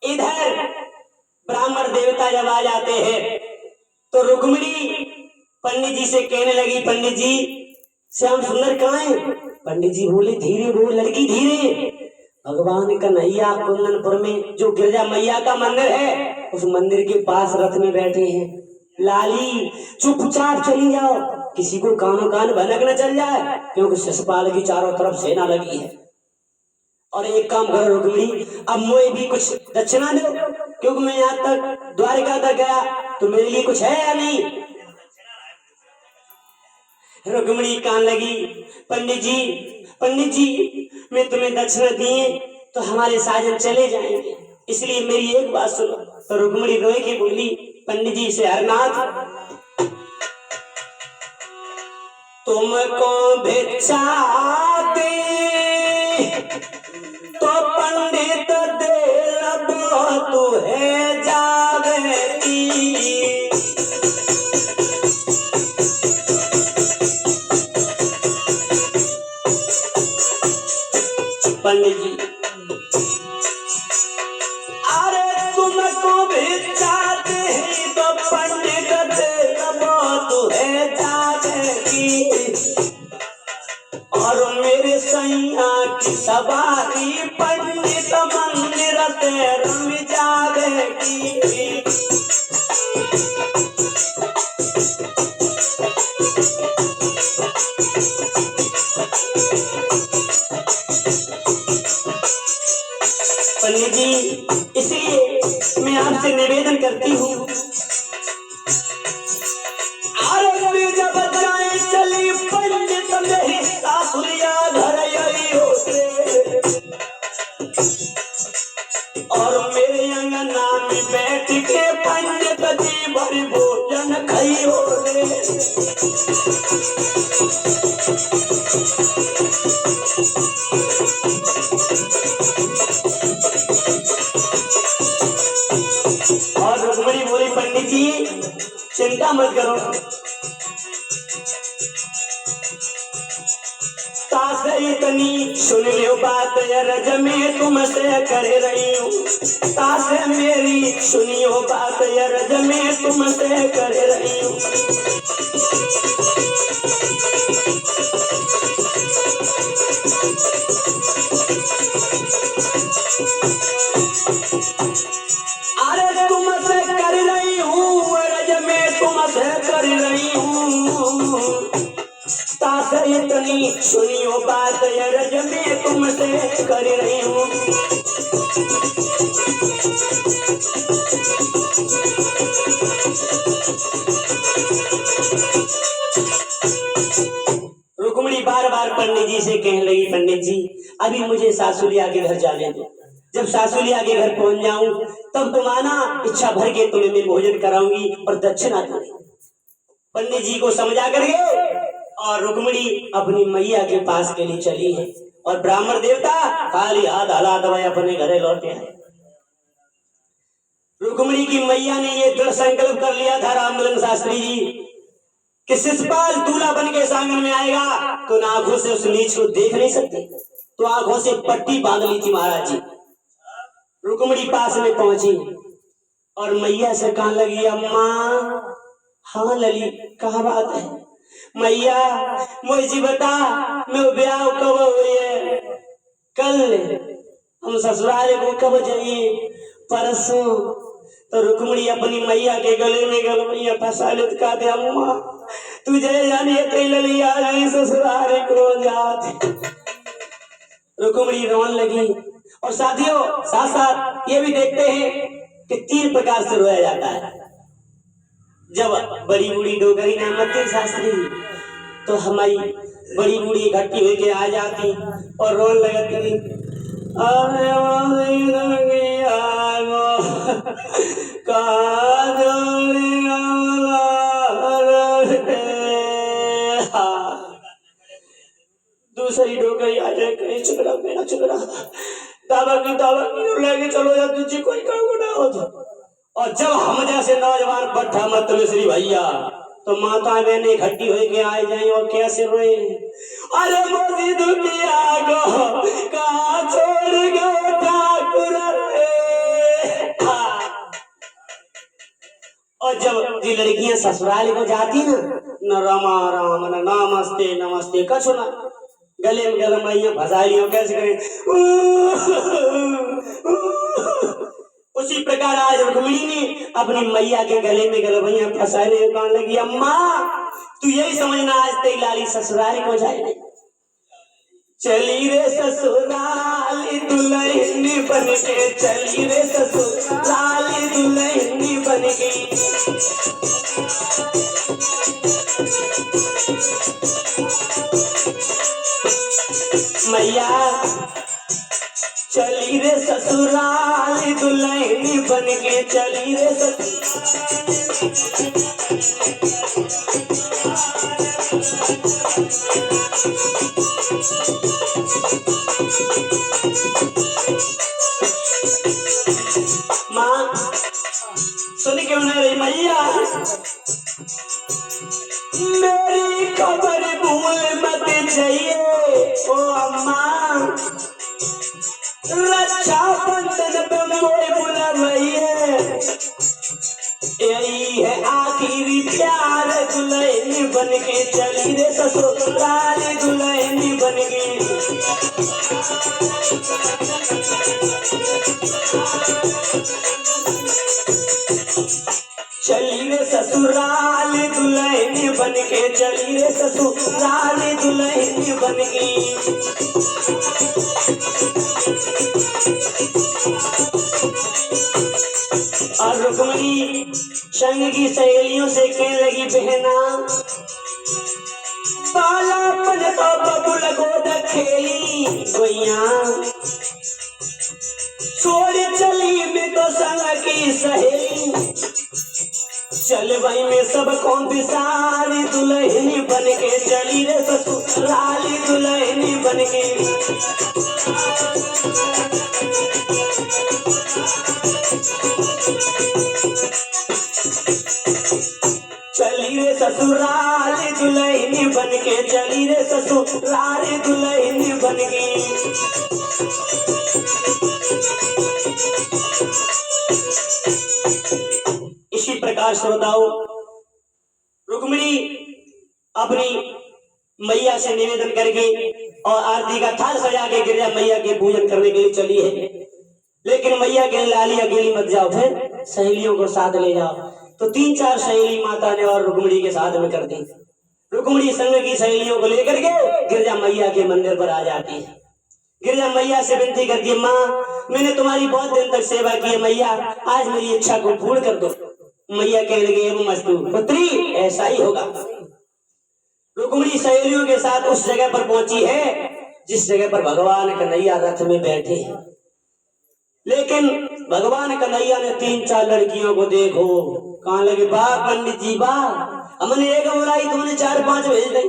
इधर ब्राह्मण देवता जब आ जाते हैं तो रुक्मिणी पंडित जी से कहने लगी, पंडित जी श्याम सुंदर कहाँ है? पंडित जी बोले, धीरे बोल लड़की धीरे। भगवान कन्हैया कुंदनपुर में जो गिरजा मैया का मंदिर है उस मंदिर के पास रथ में बैठे हैं। लाली चुपचाप चली जाओ, किसी को कानों कान भनक न चल जाए, क्योंकि शिशुपाल की चारों तरफ सेना लगी है। और एक काम करो रुक्मिणी, अब मुझे भी कुछ दक्षिणा दो, क्योंकि मैं यहाँ तक द्वारिका तक गया तो मेरे लिए कुछ है या नहीं। रुक्मिणी कान लगी, पंडित जी मैं तुम्हें दक्षिणा दिए तो हमारे साजन चले जाएंगे, इसलिए मेरी एक बात सुनो। तो रुक्मिणी रोए की बोली, पंडित जी से, हरनाथ तुमको भिक्षा दे तो पंडित दे रबो तू है जावेती। पंडित जी अरे तुमको भिक्षा दे तो पंडित दे रबो तू है जावेती। और मेरे सैया की सवारी पंडित मंदिर से रम जावेगी। पंडित जी इसलिए मैं आपसे निवेदन करती हूँ, जब जाए चली पंडित मेरी सासुरिया घर यही होते, और मेरे अंगना में बैठ के पंडित जी भरी भोजन खाई होते। और रुक्मिणी बोली, पंडित जी चिंता मत करो, इतनी सुन लो बात रज में तुमसे कर रही हूँ, तासे मेरी सुनियो बात रज में तुमसे कर रही हूँ। अरे तुमसे कर रही हूँ, रज में तुमसे कर रही हूँ, इतनी सुनियो बात रज में तुमसे कर रही हूँ। रुक्मिणी बार बार पंडित जी से कहने लगी, पंडित जी अभी मुझे सासुलिया के घर जाने दो, जब सासुलिया के घर पहुंच जाऊं तब तुम्हारा इच्छा भर के तुम्हें मैं भोजन कराऊंगी और दक्षिणा दूंगी। पंडित जी को समझा करके और रुक्मिणी अपनी मैया के पास के लिए चली है, और ब्राह्मण देवता खाली हाथ हला दबाए अपने घरे लौटे हैं। रुक्मिणी की मैया ने ये दृढ़ संकल्प कर लिया था रामलखन शास्त्री जी कि शिशुपाल दूल्हा बन के आंगन में आएगा तो ना आंखों से उस नीच को देख नहीं सकते, तो आंखों से पट्टी बांध ली थी महाराज जी। रुक्मिणी पास में पहुंची और मैया से कहने लगी, अम्मा। हाँ लली, कहा बात है? मैया मुझे बता, मैं ब्याह कब हुई है? कल। हम ससुराल को कब जाइए? परसों। तो रुक्मिणी अपनी मैया के गले में गलमैया फंसा लटका दे, अम्मा तुझे जानिए कई ललिया नहीं ससुराल को जाते। रुक्मिणी रोने लगी। और साथियों साथ साथ ये भी देखते हैं कि 3 प्रकार से रोया जाता है। जब बड़ी बूढ़ी डोगरी नामती शास्त्री तो हमारी बड़ी बूढ़ी इकट्ठी होके आ जाती और रोने लगती, दूसरी डोगरी आ जाए, कहीं चुकड़ा मेरा चुकड़ा दावा की लेके चलो या तुझे कोई काम ना हो। और जब हम जैसे नौजवान पट्टा मत मिश्री भैया तो माता बहने इकट्ठी होके आए जाए और कैसे रोए, अरे मोदी दुनिया को कहाँ छोड़ गए ठाकुर रे। जी लड़कियां ससुराल को जाती न रमा राम न नमस्ते नमस्ते कछु ना, गले में गले मैया भसाइयों कैसे करें। उसी प्रकार आज रुक्मिणी ने अपनी मैया के गले में गलबैया फंसाने कहने लगी, अम्मा तू यही समझना आज तेरी लाली ससुराल को जाए। चली रे ससुराल दुल्हन बन के, चली रे ससुराल दुल्हन बन गई। मैया चली रे ससुराल दुल्हन बन के, चली रे माँ सुन क्यों ना रही मैया, मेरी खबर भूल मत जाइए ओ अम्मा, रक्षा बंधन पे मोए बुलाइए, यही है आखिरी प्यार दुल्हन बन के, चली रे ससुराल दुल्हन बन के। चली रे ससुराल दुल्हन बन के, चली रे ससुराल दुल्हन बन के। और रुक्मिणी संग की सहेलियों से कहने लगी, बहना बालापन तो बबुल गोद खेली गोइया, छोड़ चली में तो संग की सहेली, चल भाई में सब कौन बिसारी दुल्हन बन के, चली रे ससुराल दुल्हन बन के। चली रे ससुराल दुल्हन बन के, चली रे ससुराल दुल्हन बन के। इसी प्रकार श्रोताओं रुक्मिणी अपनी मैया से निवेदन करके और आरती का थाल सजा के गिरजा मैया के पूजन करने के लिए चली है। लेकिन मैया के लाली अकेली मत जाओ, फिर सहेलियों को साथ ले जाओ। तो 3-4 सहेली माता ने और रुक्मिणी के साथ में कर दी। रुक्मिणी संग की सहेलियों को लेकर के गिरजा मैया के मंदिर पर आ जाती है। गिरजा मैया से विनती करती है, माँ मैंने तुम्हारी बहुत दिन तक सेवा की है, मैया आज मेरी इच्छा को पूर्ण कर दो। मैया कहने लगी, मस्तू पुत्री ऐसा ही होगा। रुक्मिणी सहेलियों के साथ उस जगह पर पहुंची है जिस जगह पर भगवान कन्हैया रथ में बैठे हैं। लेकिन भगवान कन्हैया ने 3-4 लड़कियों को देखो कहाँ लगे, वाह पंडित जी वाह, हमने एक बुलाई तुमने 4-5 भेज दी।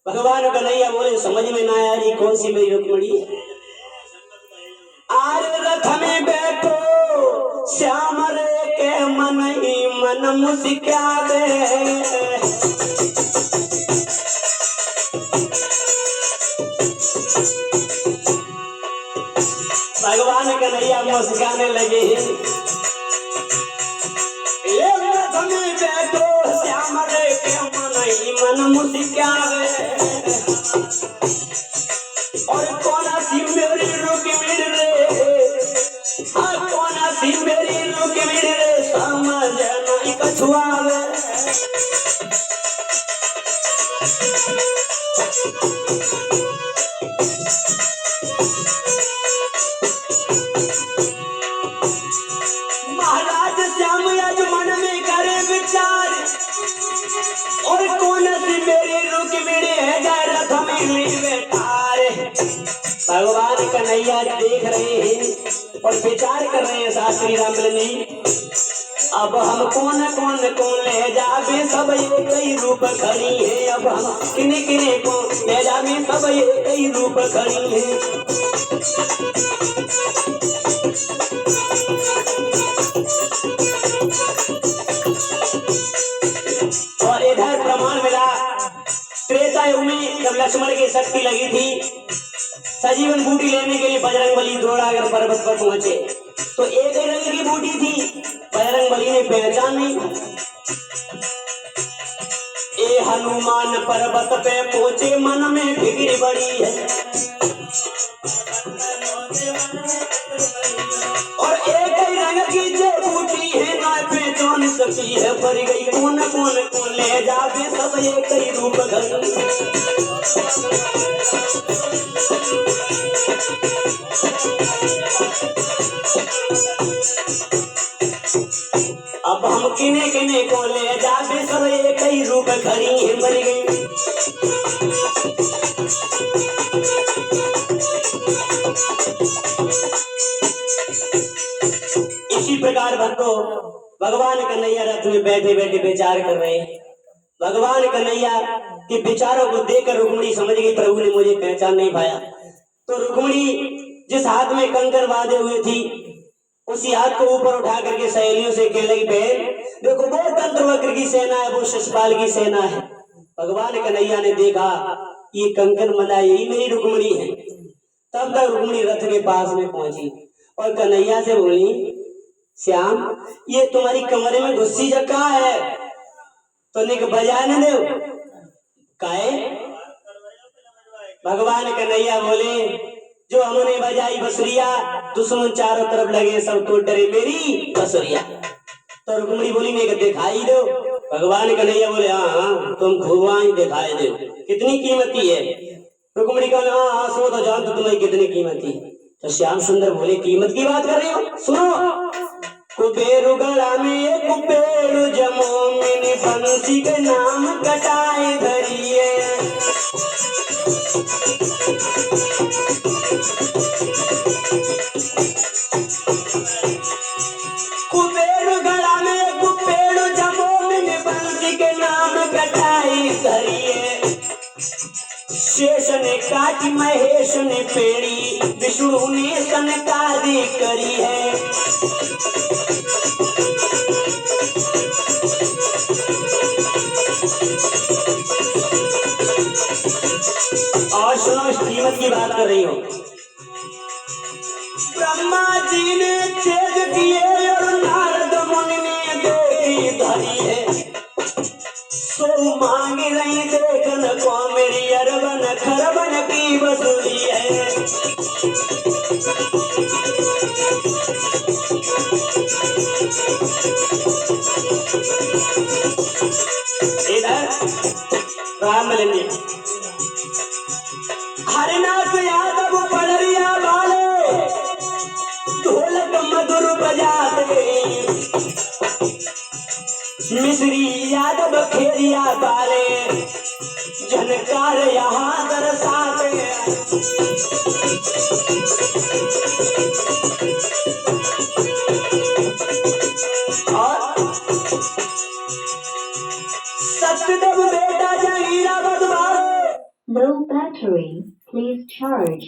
भगवान कन्हैया बोले, समझ में ना आ रही कौन सी मेरी रुक्मिणी है। आर रथ में बैठो श्याम रे के मन ही मन मुस्का दे। भगवान कन्हैया मुस्काने लगे, रथ में बैठो श्याम रे के मन ही मन मुस्का दे। और कौन सी मेरी रुक्मिणी रे, हाँ कौन सी मेरी रुक्मिणी रे, समझ नहीं कछु आवे। महाराज श्याम आज मन में करे विचार, और कौन सी मेरी रुक्मिणी है जा रथ में बैठारे। भगवान कन्हैया देख रहे हैं और विचार कर रहे हैं, शास्त्री रामचंद्र जी अब हम कौन ले जावे, सब एक ही रूप खड़ी है। अब हम किने किने को ले जावे, सब एक ही रूप खड़ी है। और इधर प्रमाण मिला, त्रेता युग में जब लक्ष्मण की शक्ति लगी थी सजीवन बूटी लेने के लिए बजरंगबली द्रोणागर पर्वत पर पहुंचे, तो एक ही रंग की बूटी थी, बजरंगबली ने पहचान नहीं। हनुमान पर्वत पे पहुंचे, मन में फिक्र बड़ी है। और एक ही रंग की जो बूटी है ना पहचान सकी है, पर गई कौन कौन को ले जावे सब एक ही रूप धरी। अब हम किने किने को ले जावे सब एक ही रूप खड़ी है, मर गई। इसी प्रकार भक्तों भगवान कन्हैया रथ में बैठे बैठे विचार कर रहे हैं। भगवान कन्हैया के विचारों को देखकर रुक्मिणी समझ गई प्रभु ने मुझे पहचान नहीं पाया। तो रुक्मिणी जिस हाथ में कंकर बांधे हुए थी उसी हाथ को ऊपर उठा करके सहेलियों से कहने लगी, बहन देखो वो तंत्रवक्र की सेना है, वो शिशुपाल की सेना है। भगवान कन्हैया ने देखा ये कंकर मला यही मेरी रुक्मिणी है। तब तक रुक्मिणी रथ के पास में पहुंची और कन्हैया से बोली, श्याम ये तुम्हारी कमरे में घुस्सी जक्का है तो निक बजाने दो काहे। भगवान कन्हैया बोले, जो हमने बजाई बसुरिया दुश्मन चारों तरफ लगे सब तो डरे मेरी बसुरिया। तो रुक्मिणी बोली मेरे दिखाई दो। भगवान कन्हैया बोले, हाँ तुम खूब दिखाई दो, कितनी कीमती है। रुक्मिणी का हाँ सो तो जान तो तुम्हारी कितनी कीमती। तो श्याम सुंदर बोले, कीमत की बात कर रहे हो, सुनो। कुबेरु गड़ा में एक कुबेरु जमो मैंने बंसी के नाम कटाए धरिए। कुबेरु गड़ा में एक कुबेरु जमो मैंने बंसी के नाम कटाए धरिए। शेष ने काटी महेश ने पेड़ी, विष्णु ने सनकादी करी है। और सुनो इस कीमत की बात कर रही हो। ब्रह्मा जी ने तेज किए और नारद मुनि ने देखी धरी है। सो मांग रही देखन को मेरी अरबन खरबन की बसुरी है। इधर रामलिंग हरिनाथ यादव पड़रिया वाले ढोलक मधुर बजाते, मिश्री यादव खेरिया वाले झनकार यहाँ दरसाते। और सत्यदेव बेटा Zahira बदवारे। Low battery, please charge.